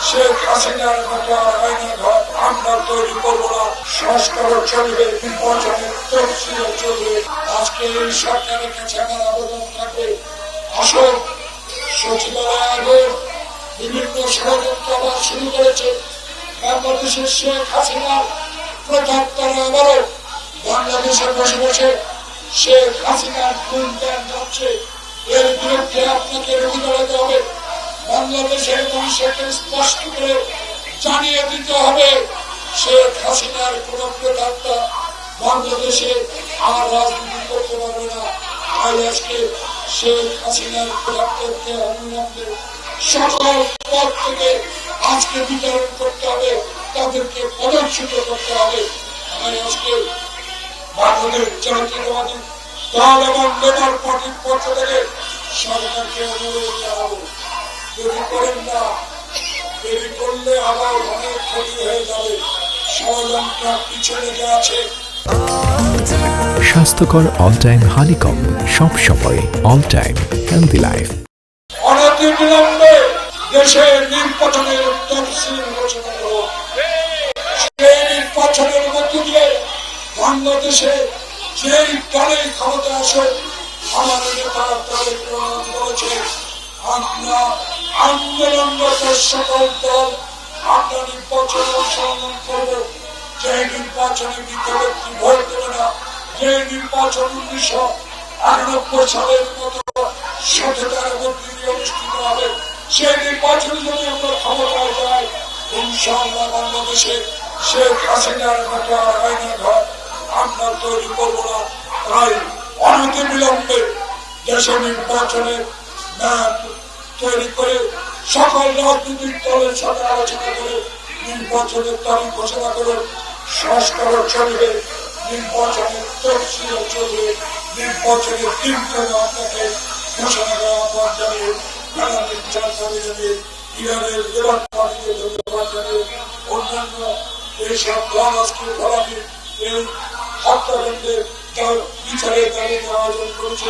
শেখ হাসিনার মতো আইনের ঘর আমরা তৈরি করবো না। সংস্কার চলবে, নির্বাচনের তফসিল চলবে। আজকে এই সরকারের কাছে আমার আবেদন থাকবে, আসল সচিবালয় আগের বিভিন্ন ষড়যন্ত্র আবার শুরু করেছে। বাংলাদেশের শেখ হাসিনার প্রতাপতারা আবারও বাংলাদেশে বসে বসে শেখ হাসিনার খুন দেন যাচ্ছে। এর বিরুদ্ধে আপনাকে রুখে দাঁড়াতে হবে। বাংলাদেশের মানুষকে স্পষ্ট করে জানিয়ে দিতে হবে শেখ হাসিনার কোন প্রতাপতা বাংলাদেশে আর রাজনীতি করতে পারবে না। তাই আজকে শেখ হাসিনার প্রতাপকে অবিলম্বে সকল পদ থেকে আজকে বিতরণ করতে হবে, তাদেরকে পদচ্যুত করতে হবে। আমি আজকে বাংলাদেশ জাতীয়তাবাদী দল এবং লেবার পার্টির পক্ষ থেকে সরকারকে অনুরোধ জানাবো, দেরি করেন না। দেরি করলে আবার অনেক ক্ষতি হয়ে যাবে। ষড়যন্ত্র পিছনে লেগে আছে। স্বাস্থ্যকর অল টাইম হানিকম, সব সময় অল টাইম হেলদি লাইফ। অনতিবিলম্বে দেশের নির্বাচনের তফসিল ঘোষণা করো। সেই নির্বাচনের মধ্য দিয়ে বাংলাদেশে যেই দলের ক্ষমতা আসে, আমাদের নেতা তাদের বলেছে আমরা আন্দোলনরত সকল দল আমরা নির্বাচন অনুসন্ধান করব। যে নির্বাচনের ভিতরে ভোট দেবে না, যে নির্বাচন 1991 সালের মতো সততার মধ্যে অনুষ্ঠিত হবে, সেই নির্বাচন যদি আমরা ক্ষমতায় যাই, ইনশাআল্লাহ বাংলাদেশে শেখ হাসিনার মতো আইনের ঘর আমরা তৈরি করবো না। তাই অনতিবিলম্বে দেশে নির্বাচনের ম্যাপ তৈরি করে সকল রাজনৈতিক দলের সাথে আলোচনা করে নির্বাচনের তারিখ ঘোষণা করে সংস্কার চলবে, নির্বাচনের তফসিল চলবে, নির্বাচনের দিনক্ষণ আপনাকে ঘোষণা করা আহ্বান জানিয়ে বাংলাদেশ জাতীয়তাবাদী ইরানের লেবার পার্টিকে ধন্যবাদ জানিয়ে অন্যান্য এইসব দল আজকে ধরাবি এই হত্যাকাণ্ডে তার বিচারের দাবিতে আয়োজন করেছে।